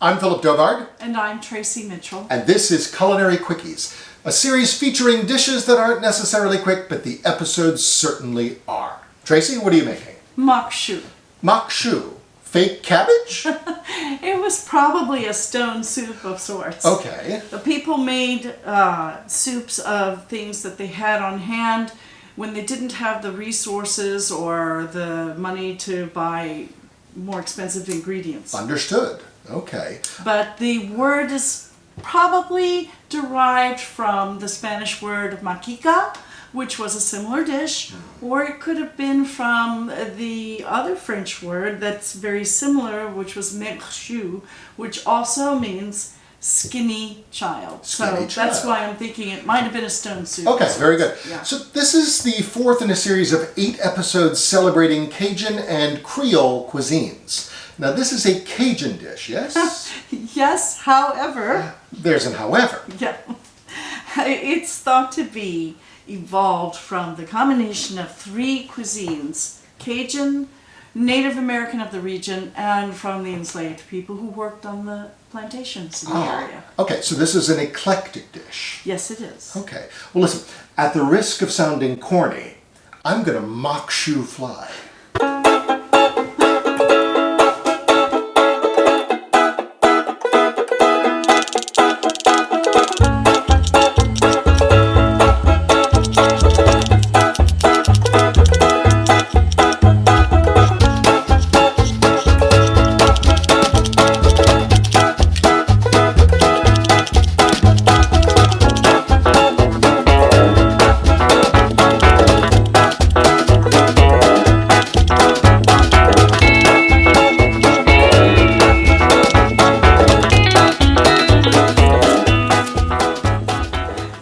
I'm Philip Dovard. And I'm Tracey Mitchell. And this is Culinary Quickies, a series featuring dishes that aren't necessarily quick, but the episodes certainly are. Tracey, what are you making? Maque Choux. Maque Choux. Fake cabbage? It was probably a stone soup of sorts. Okay. The people made soups of things that they had on hand when they didn't have the resources or the money to buy more expensive ingredients. Understood. Okay. But the word is probably derived from the Spanish word maquica, which was a similar dish, or it could have been from the other French word that's very similar, which was maigrchou, which also means skinny child. That's why I'm thinking it might have been a stone soup. Okay, very good. Yeah. So this is the fourth in a series of 8 episodes celebrating Cajun and Creole cuisines. Now this is a Cajun dish, yes? Yes, however... There's an however. Yeah. It's thought to be evolved from the combination of 3 cuisines: Cajun, Native American of the region, and from the enslaved people who worked on the plantations in the area. Okay, so this is an eclectic dish. Yes, it is. Okay. Well, listen, at the risk of sounding corny, I'm going to maque choux fly.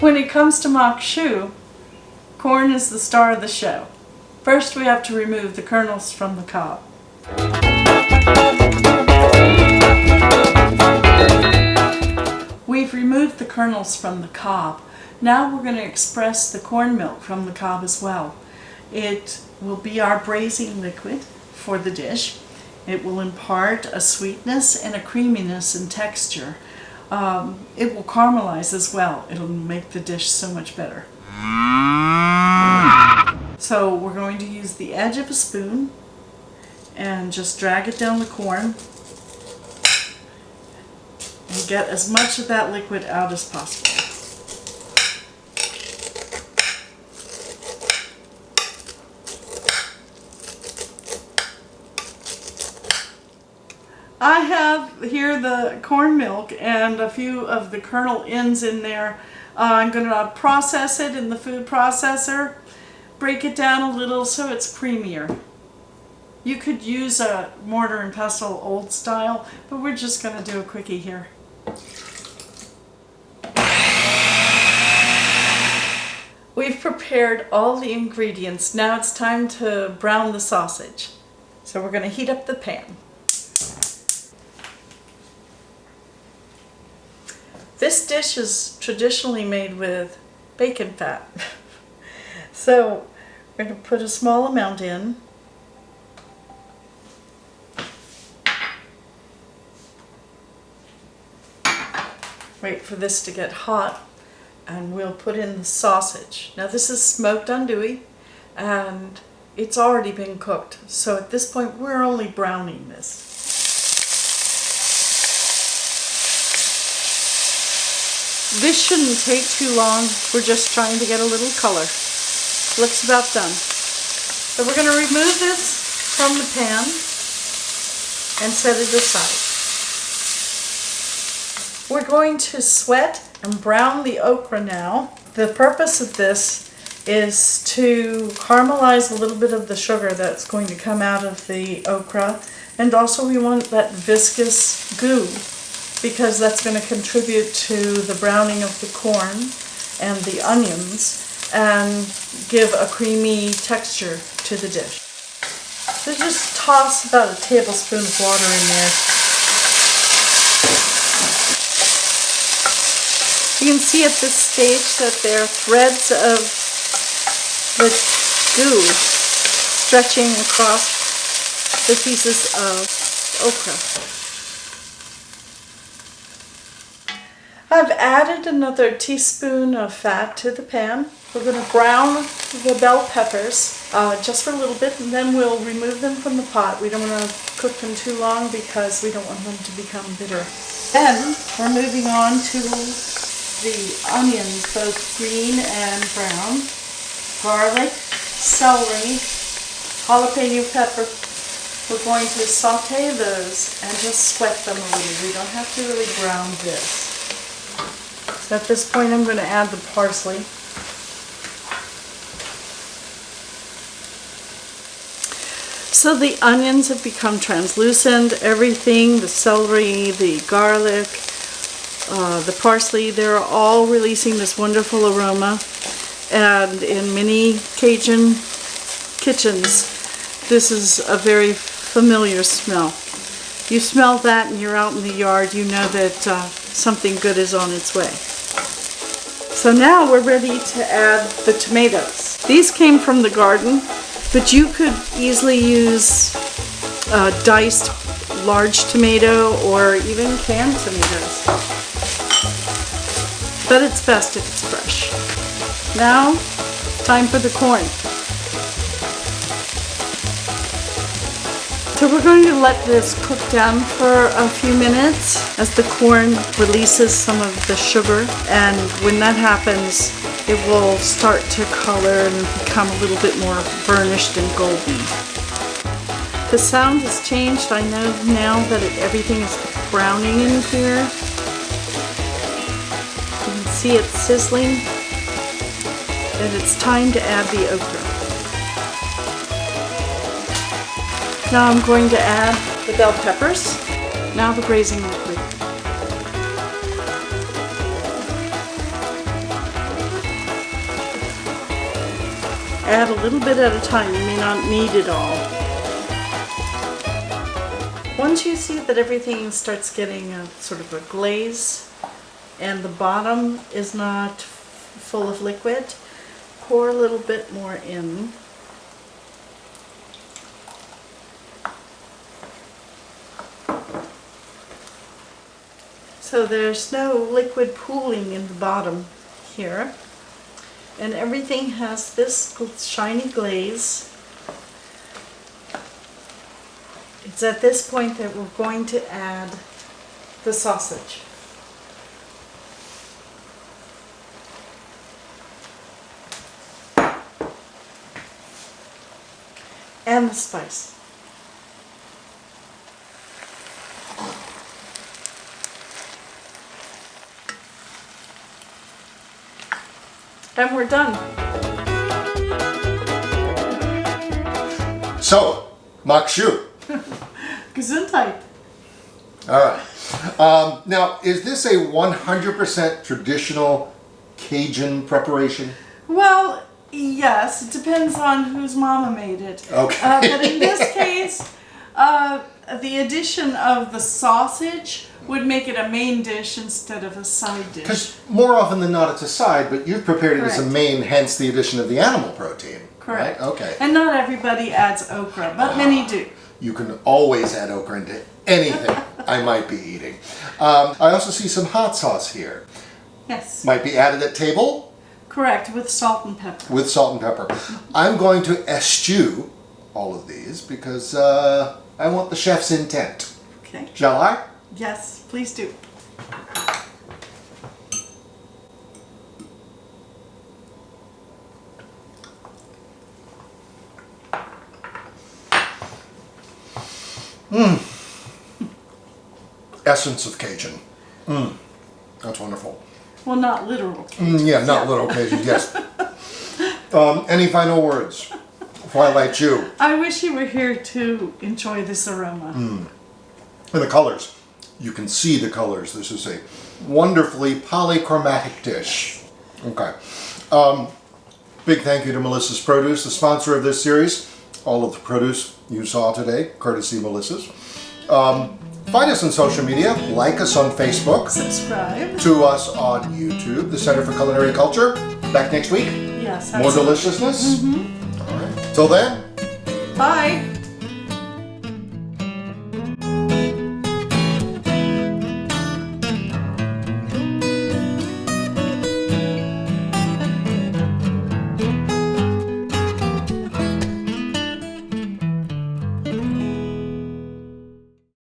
When it comes to maque choux, corn is the star of the show. First, we have to remove the kernels from the cob. We've removed the kernels from the cob. Now we're going to express the corn milk from the cob as well. It will be our braising liquid for the dish. It will impart a sweetness and a creaminess in texture. It will caramelize as well. It'll make the dish so much better. So we're going to use the edge of a spoon and just drag it down the corn and get as much of that liquid out as possible. I have here the corn milk and a few of the kernel ends in there. I'm going to process it in the food processor, break it down a little so it's creamier. You could use a mortar and pestle old style, but we're just going to do a quickie here. We've prepared all the ingredients. Now it's time to brown the sausage. So we're going to heat up the pan. This dish is traditionally made with bacon fat. So we're going to put a small amount in. Wait for this to get hot and we'll put in the sausage. Now this is smoked andouille and it's already been cooked. So at this point we're only browning this. This shouldn't take too long. We're just trying to get a little color. Looks about done. So we're going to remove this from the pan and set it aside. We're going to sweat and brown the okra now. The purpose of this is to caramelize a little bit of the sugar that's going to come out of the okra, and also we want that viscous goo, because that's going to contribute to the browning of the corn and the onions and give a creamy texture to the dish. So just toss about a tablespoon of water in there. You can see at this stage that there are threads of the goo stretching across the pieces of okra. I've added another teaspoon of fat to the pan. We're going to brown the bell peppers just for a little bit, and then we'll remove them from the pot. We don't want to cook them too long because we don't want them to become bitter. Then we're moving on to the onions, both green and brown, garlic, celery, jalapeno pepper. We're going to saute those and just sweat them a little. We don't have to really brown this. So at this point I'm going to add the parsley. So the onions have become translucent. Everything, the celery, the garlic, the parsley, they're all releasing this wonderful aroma. And in many Cajun kitchens, this is a very familiar smell. You smell that and you're out in the yard, you know that something good is on its way. So now we're ready to add the tomatoes. These came from the garden, but you could easily use diced large tomato or even canned tomatoes. But it's best if it's fresh. Now, time for the corn. So we're going to let this cook down for a few minutes as the corn releases some of the sugar, and when that happens it will start to color and become a little bit more burnished and golden. The sound has changed. I know now that everything is browning in here. You can see it sizzling, and it's time to add the okra. Now I'm going to add the bell peppers. Now the braising liquid. Add a little bit at a time. You may not need it all. Once you see that everything starts getting a sort of a glaze and the bottom is not full of liquid, pour a little bit more in. So there's no liquid pooling in the bottom here. And everything has this shiny glaze. It's at this point that we're going to add the sausage. And the spice. And we're done. So, Maque Choux. Gesundheit. All right. Now, is this a 100% traditional Cajun preparation? Well, yes. It depends on whose mama made it. Okay. But in this case, the addition of the sausage would make it a main dish instead of a side dish. Because more often than not it's a side, but you've prepared it as a Correct. main, hence the addition of the animal protein. Correct. Right? Okay. And not everybody adds okra, but many do. You can always add okra into anything I might be eating. I also see some hot sauce here. Yes. Might be added at table Correct, with salt and pepper. with salt and pepper. I'm going to eschew all of these because I want the chef's intent. Okay. Shall I? Yes, please do. Essence of Cajun. That's wonderful. Well, not literal Cajun. Yeah, not little Cajun, yes. Any final words before I light you? I wish you were here to enjoy this aroma. And the colors. You can see the colors. This is a wonderfully polychromatic dish. Okay. Big thank you to Melissa's Produce, the sponsor of this series. All of the produce you saw today, courtesy Melissa's. Find us on social media. Like us on Facebook. Subscribe. To us on YouTube, the Center for Culinary Culture. Back next week. Yes. More deliciousness. All right. Till then. Bye.